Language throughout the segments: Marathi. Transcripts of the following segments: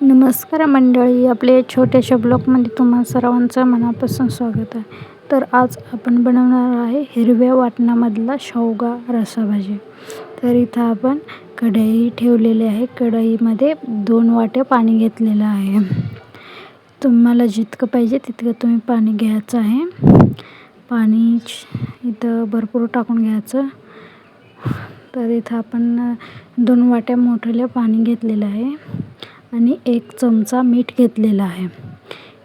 नमस्कार मंडळी, आपल्या छोट्याशा ब्लॉगमध्ये तुम्हा सर्वांचं मनापासून स्वागत आहे. तर आज आपण बनवणार आहे हिरव्या वाटणामधला शेवगा रस्साभाजी. तर इथं आपण कढई ठेवलेली आहे. कढईमध्ये 2 वाट्या पाणी घेतलेलं आहे. तुम्हाला जितकं पाहिजे तितकं तुम्ही पाणी घ्यायचं आहे. पाणी इथं भरपूर टाकून घ्यायचं. तर इथं आपण 2 वाट्या मोठ्याला पाणी घेतलेलं आहे आणि 1 चमचा मीठ घेतलेला आहे.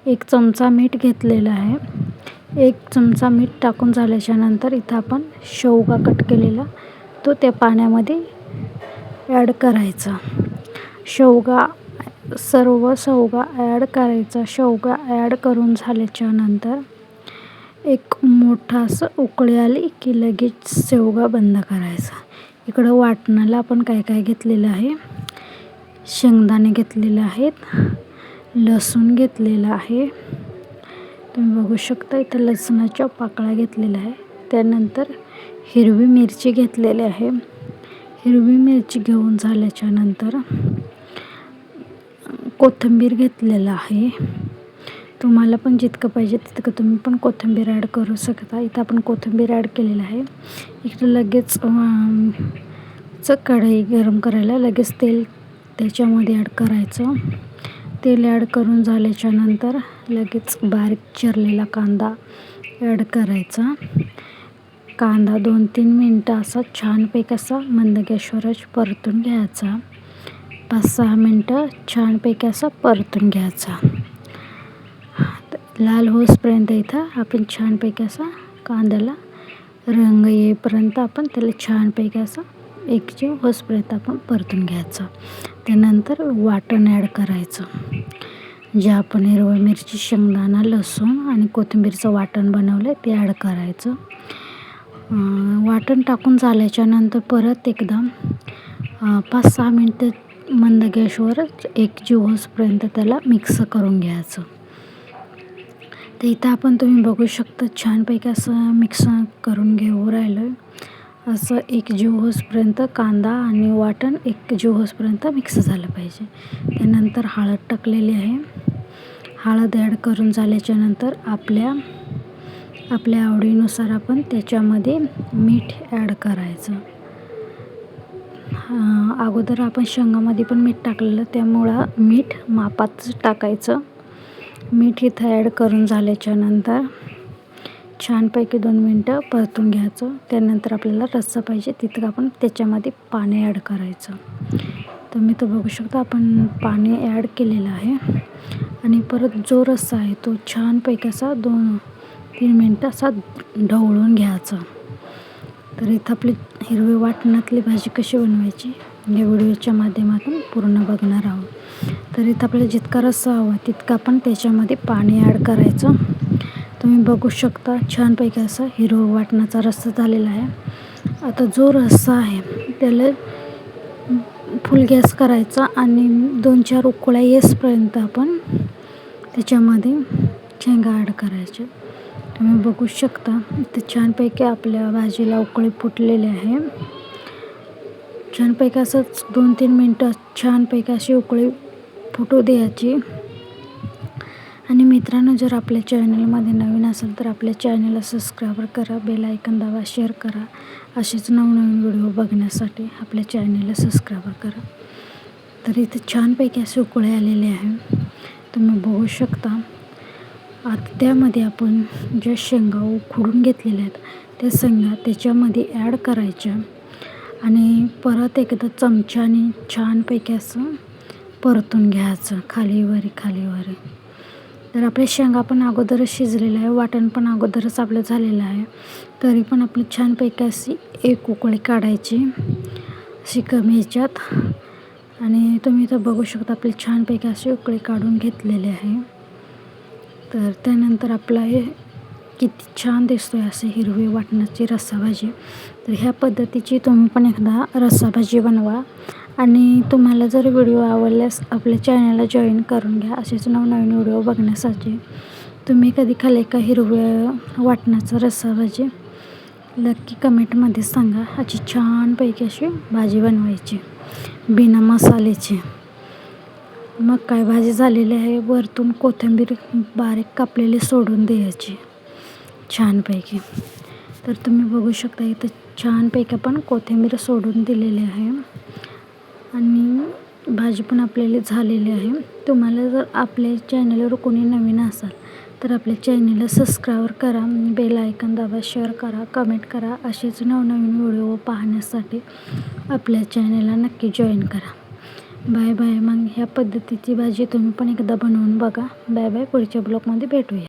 1 चमचा मीठ घेतलेला आहे. 1 चमचा मीठ टाकून झाल्याच्या नंतर इथं आपण शेवगा कट केलेला तो त्या पाण्यामध्ये ॲड करायचा. सर्व शेवगा ॲड करायचा. शेवगा ॲड करून झाल्याच्या नंतर एक मोठासं उकळी आली की लगेच शेवगा बंद करायचा. इकडं वाटणाला आपण काय काय घेतलेलं आहे. शेंगदाणे घेतलेले आहेत, लसूण घेतलेला आहे. तुम्ही बघू शकता इथं लसणाच्या पाकळ्या घेतलेल्या आहे. त्यानंतर हिरवी मिरची घेतलेली आहे. हिरवी मिरची घेऊन झाल्याच्या नंतर कोथिंबीर घेतलेला आहे. तुम्हाला पण जितकं पाहिजे तितकं तुम्ही पण कोथिंबीर ॲड करू शकता. इथं आपण कोथिंबीर ॲड केलेलं आहे. इकडं लगेच कढई गरम करायला लगेच तेल त्याच्यामध्ये ॲड करायचं. तेल ॲड करून झाल्याच्या नंतर लगेच बारीक चिरलेला कांदा ॲड करायचा. कांदा 2-3 मिनटं असा छानपैकी असा मंद गॅसवरच परतून घ्यायचा. 5-6 मिनटं छानपैकी असा परतून घ्यायचा. लाल होईपर्यंत इथं आपण छानपैकी असा कांद्याला रंग येईपर्यंत आपण त्याला छानपैकी असा एकजीव होईपर्यंत आपण परतून घ्यायचं. त्यानंतर वाटण ॲड करायचं. जे आपण हिरवी मिरची, शेंगदाणा, लसूण आणि कोथिंबीरचं वाटण बनवलं ते ॲड करायचं. वाटण टाकून झाल्याच्या नंतर परत एकदा 5-6 मिनटं मंद गॅसवरच एकजीव होईपर्यंत त्याला मिक्स करून घ्यायचं. तर इथं आपण तुम्ही बघू शकता छानपैकी असं मिक्स करून घेऊ राहिलं. असं एकजीव होईपर्यंत कांदा आणि वाटण एकजीव होईपर्यंत मिक्स झालं पाहिजे. त्यानंतर हळद टाकलेली आहे. हळद ॲड करून झाल्याच्या नंतर आपल्या आवडीनुसार आपण त्याच्यामध्ये मीठ ॲड करायचं. अगोदर आपण शेंगामध्ये पण मीठ टाकलेलं, त्यामुळं मीठ मापातच टाकायचं. मीठ इथं ॲड करून झाल्याच्या नंतर छानपैकी 2 मिनटं परतून घ्यायचं. त्यानंतर आपल्याला रस्सा पाहिजे तितकं आपण त्याच्यामध्ये पाणी ॲड करायचं. तुम्ही तर बघू शकता आपण पाणी ॲड केलेलं आहे आणि परत जो रस्सा आहे तो छानपैकी असा 2-3 मिनटं असा ढवळून घ्यायचा. तर इथं आपली हिरवी वाटणातली भाजी कशी बनवायची या व्हिडिओच्या माध्यमातून पूर्ण बघणार आहोत. तर इथं आपल्याला जितका रस्सा हवा तितका आपण त्याच्यामध्ये पाणी ॲड करायचं. तुम्ही बघू शकता छानपैकी असा हिरवा वाटणाचा रस्सा झालेला आहे. आता जो रस्सा आहे त्याला फुल गॅस करायचा आणि 2-4 उकळ्या येईपर्यंत आपण त्याच्यामध्ये शेंगा ॲड करायच्या. तुम्ही बघू शकता इथं छानपैकी आपल्या भाजीला उकळी फुटलेली आहे. छानपैकी असंच 2-3 मिनटं छानपैकी अशी उकळी फुटू द्यायची. आणि मित्रांनो, जर आपल्या चॅनलमध्ये नवीन असेल तर आपल्या चॅनलला सबस्क्राईब करा, बेल आयकॉन दाबा, शेअर करा. असेच नवनवीन व्हिडिओ बघण्यासाठी आपल्या चॅनलला सबस्क्राईब करा. तर इथे छानपैकी असे उकळी आलेले आहे. तुम्ही बघू शकता. आता त्यामध्ये आपण ज्या शेंगा उकडून घेतलेल्या आहेत त्या शेंगा त्याच्यामध्ये ॲड करायच्या आणि परत एकदा चमच्याने छानपैकी असं परतून घ्यायचं खालीवरी. तर आपल्या शेंगा पण अगोदरच शिजलेलं आहे, वाटण पण अगोदरच आपलं झालेलं आहे. तरी पण आपली छानपैकी अशी एक उकळी काढायची अशी कमी ह्याच्यात. आणि तुम्ही इथं बघू शकता आपली छानपैकी अशी उकळी काढून घेतलेली आहे. तर त्यानंतर आपला हे किती छान दिसतोय असे हिरवी वाटणाची रस्साभाजी. तर ह्या पद्धतीची तुम्ही पण एकदा रस्साभाजी बनवा. आणि तुम्हाला जर व्हिडिओ आवडल्यास आपल्या चॅनलला जॉईन करून घ्या. असेच नवनवीन व्हिडिओ बघण्यासाठी. तुम्ही कधी खाल्ले का हिरव्या वाटणाचं रस्साभाजी? नक्की कमेंटमध्ये सांगा. अशी छानपैकी अशी भाजी बनवायची बिना मसाल्याची. मग काय भाजी झालेली आहे. वरतून कोथिंबीर बारीक कापलेली सोडून द्यायची छानपैकी. तर तुम्ही बघू शकता इथं छानपैकी आपण कोथिंबीर सोडून दिलेली आहे आणि भाजी पण आपल्याला झालेली आहे. तुम्हाला जर आपल्या चॅनलवर कोणी नवीन असाल तर आपल्या चॅनलला सबस्क्राईब करा, बेल आयकॉन दाबा, शेअर करा, कमेंट करा. असेच नवनवीन व्हिडिओ पाहण्यासाठी आपल्या चॅनलला नक्की जॉईन करा. Bye bye. मग ह्या पद्धतीची भाजी तुम्ही पण एकदा बनवून बघा. Bye bye. पुढच्या ब्लॉगमध्ये भेटूया.